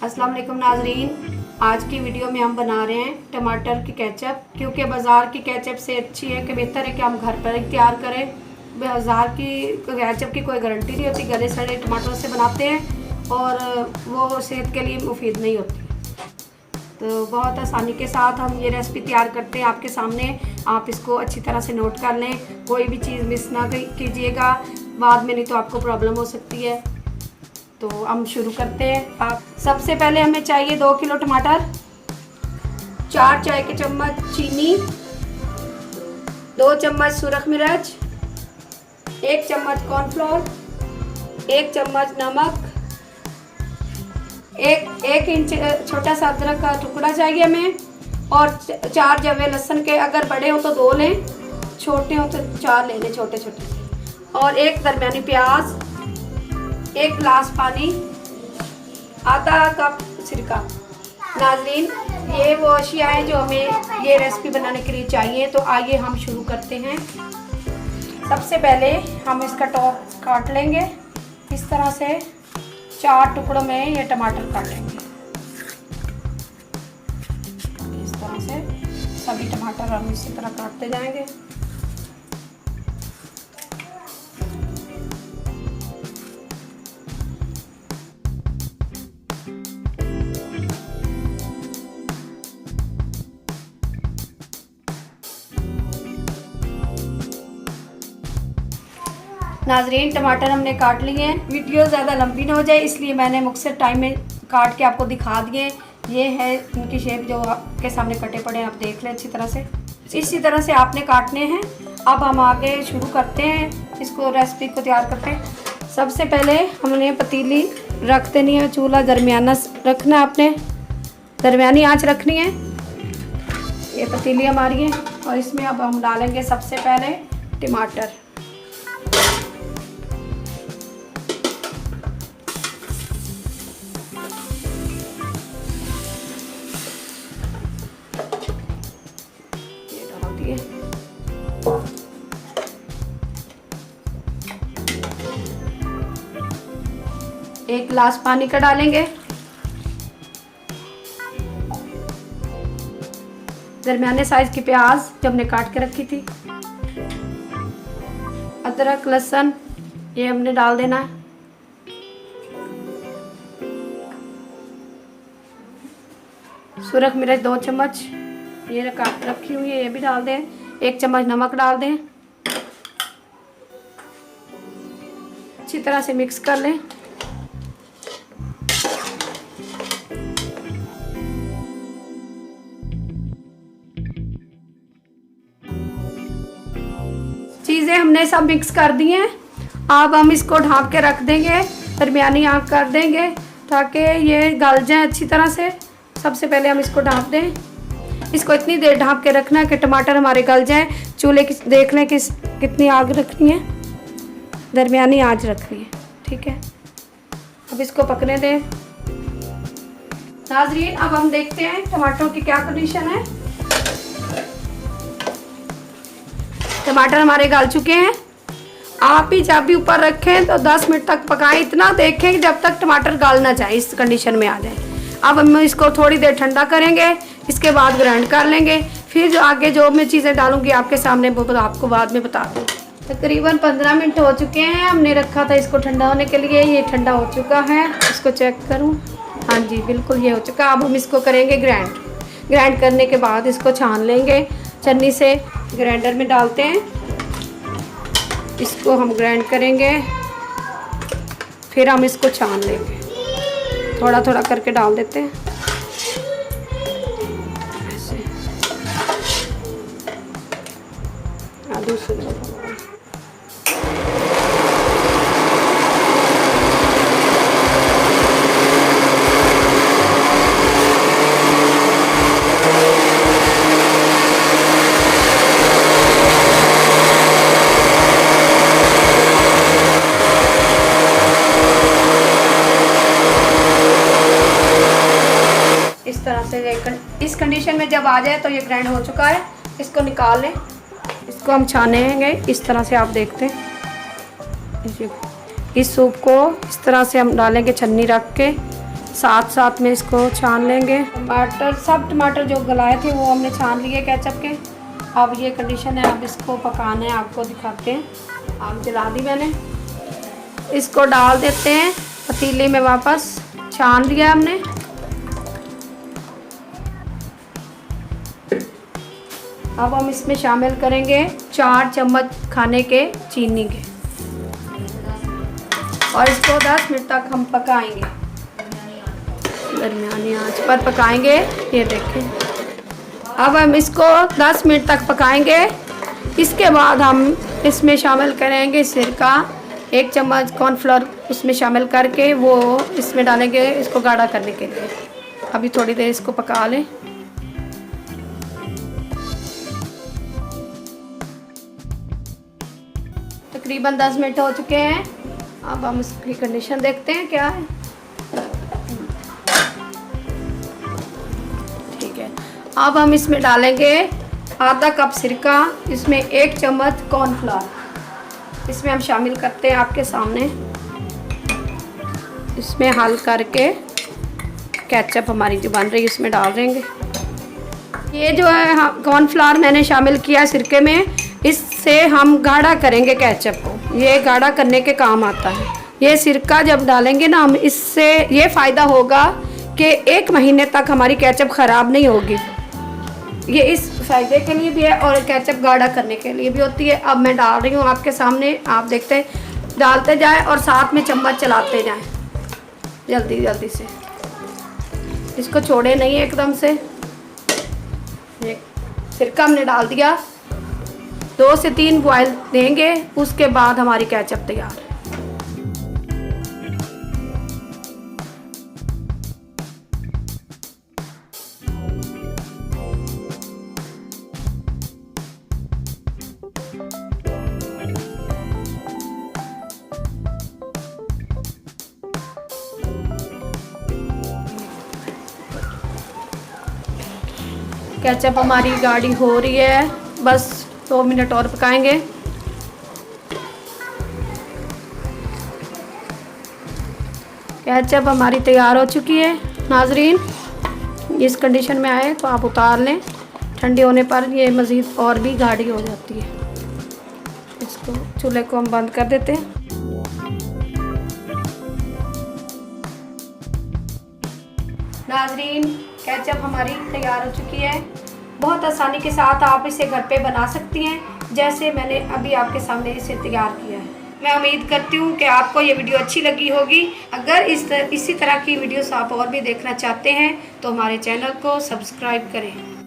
अस्सलाम वालेकुम नाजरीन, आज की वीडियो में हम बना रहे हैं टमाटर की केचप। क्योंकि बाज़ार की केचप से अच्छी है कि बेहतर है कि हम घर पर ही तैयार करें। बाज़ार की केचप की कोई गारंटी नहीं होती, गले सड़े टमाटरों से बनाते हैं और वो सेहत के लिए मुफीद नहीं होती। तो बहुत आसानी के साथ हम ये रेसिपी तैयार करते हैं आपके सामने। आप इसको अच्छी तरह से नोट कर लें, कोई भी चीज़ मिस ना कीजिएगा बाद में, नहीं तो आपको प्रॉब्लम हो सकती है। तो हम शुरू करते हैं। आप सबसे पहले हमें चाहिए 2 किलो टमाटर, 4 चाय के चम्मच चीनी, 2 चम्मच सुरख मिर्च, 1 चम्मच कॉर्नफ्लोर, 1 चम्मच नमक, एक इंच छोटा सा अदरक का टुकड़ा चाहिए हमें, और 4 जवे लहसुन के। अगर बड़े हो तो 2 लें, छोटे हो तो 4 ले लें छोटे छोटे, और 1 दरमियानी प्याज, 1 गिलास पानी, आधा कप सिरका। नाजरीन, ये वो अशिया है जो हमें ये रेसिपी बनाने के लिए चाहिए। तो आइए हम शुरू करते हैं। सबसे पहले हम इसका टॉप काट लेंगे। इस तरह से 4 टुकड़ों में ये टमाटर काट लेंगे। इस तरह से सभी टमाटर हम इसी तरह काटते जाएंगे। नाजरीन, टमाटर हमने काट लिए हैं। वीडियो ज़्यादा लंबी ना हो जाए इसलिए मैंने मुख्तसर टाइम में काट के आपको दिखा दिए। ये है इनकी शेप जो आपके सामने कटे पड़े हैं, आप देख लें अच्छी तरह से। इसी तरह से आपने काटने हैं। अब हम आगे शुरू करते हैं, इसको रेसिपी को तैयार करते हैं। सबसे पहले हमने पतीली रख देनी है, चूल्हा दरमियाना रखना है, आपने दरमियानी आँच रखनी है। ये पतीली हमारी है और इसमें अब हम डालेंगे सबसे पहले टमाटर। एक गिलास पानी का डालेंगे। दरमियाने साइज की प्याज जो हमने काट के रखी थी, अदरक लहसुन ये हमने डाल देना है। सुरख मिर्च 2 चम्मच ये काट रखी हुई है, ये भी डाल दें। 1 चम्मच नमक डाल दें। अच्छी तरह से मिक्स कर लें। चीज़ें हमने सब मिक्स कर दी हैं। अब हम इसको ढाँप के रख देंगे, दरमियानी आँच कर देंगे ताकि ये गल जाए अच्छी तरह से। सबसे पहले हम इसको ढाँप दें। इसको इतनी देर ढाँप के रखना है कि टमाटर हमारे गल जाएं। चूल्हे की देख लें कितनी आग रखनी है, दरमियानी आँच रखनी है, ठीक है। अब इसको पकने दें। नाजरीन, अब हम देखते हैं टमाटरों की क्या कंडीशन है। टमाटर हमारे गल चुके हैं। आप भी जब भी ऊपर रखें तो 10 मिनट तक पकाएं। इतना देखें जब तक टमाटर गल ना जाए, इस कंडीशन में आ जाए। अब हम इसको थोड़ी देर ठंडा करेंगे, इसके बाद ग्राइंड कर लेंगे। फिर जो आगे जो मैं चीज़ें डालूंगी आपके सामने वो आपको बाद में बता दूँ। तकरीबन 15 मिनट हो चुके हैं। हमने रखा था इसको ठंडा होने के लिए। ये ठंडा हो चुका है, इसको चेक करूँ। हाँ जी, बिल्कुल ये हो चुका। अब हम इसको करेंगे ग्राइंड करने के बाद इसको छान लेंगे छन्नी से। ग्राइंडर में डालते हैं, इसको हम ग्राइंड करेंगे, फिर हम इसको छान लेंगे। थोड़ा थोड़ा करके डाल देते हैं ऐसे। दूसरी इस तरह से इस कंडीशन में जब आ जाए तो ये ग्राइंड हो चुका है। इसको निकाल लें, इसको हम छानेंगे इस तरह से। आप देखते हैं इस सूप को इस तरह से हम डालेंगे छन्नी रख के साथ साथ में इसको छान लेंगे। सब टमाटर जो गलाए थे वो हमने छान लिए केचप के। अब ये कंडीशन है, अब इसको पकाना है, आपको दिखाते हैं। आग जला दी मैंने, इसको डाल देते हैं पतीले में, वापस छान लिया हमने। अब हम इसमें शामिल करेंगे 4 चम्मच खाने के चीनी के, और इसको 10 मिनट तक हम पकाएंगे, दरमियानी आंच पर पकाएंगे। ये देखें, अब हम इसको 10 मिनट तक पकाएंगे। इसके बाद हम इसमें शामिल करेंगे सिरका, 1 चम्मच कॉर्नफ्लोर उसमें शामिल करके वो इसमें डालेंगे, इसको गाढ़ा करने के लिए। अभी थोड़ी देर इसको पका लें। तकरीबन 10 मिनट हो चुके हैं। अब हम इसकी कंडीशन देखते हैं क्या है। ठीक है, अब हम इसमें डालेंगे आधा कप सिरका, इसमें 1 चम्मच कॉर्नफ्लोर इसमें हम शामिल करते हैं आपके सामने। इसमें हल करके केचप हमारी जो बन रही है इसमें डाल देंगे। ये जो है कॉर्नफ्लोर मैंने शामिल किया सिरके में, इससे हम गाढ़ा करेंगे केचप को, ये गाढ़ा करने के काम आता है। ये सिरका जब डालेंगे ना हम, इससे ये फ़ायदा होगा कि 1 महीने तक हमारी केचप ख़राब नहीं होगी। ये इस फ़ायदे के लिए भी है और केचप गाढ़ा करने के लिए भी होती है। अब मैं डाल रही हूँ आपके सामने, आप देखते हैं, डालते जाएं और साथ में चम्मच चलाते जाएं, जल्दी जल्दी से, इसको छोड़े नहीं एकदम से। ये सिरका हमने डाल दिया, 2 से 3 बॉयल देंगे, उसके बाद हमारी केचप तैयार है। केचप हमारी गाढ़ी हो रही है, बस 2 मिनट और पकाएंगे। केचप हमारी तैयार हो चुकी है। नाजरीन, इस कंडीशन में आए तो आप उतार लें, ठंडी होने पर ये मज़ीद और भी गाढ़ी हो जाती है। इसको चूल्हे को हम बंद कर देते हैं। नाजरीन, केचप हमारी तैयार हो चुकी है। बहुत आसानी के साथ आप इसे घर पे बना सकती हैं, जैसे मैंने अभी आपके सामने इसे तैयार किया है। मैं उम्मीद करती हूँ कि आपको ये वीडियो अच्छी लगी होगी। अगर इसी तरह की वीडियोस आप और भी देखना चाहते हैं तो हमारे चैनल को सब्सक्राइब करें।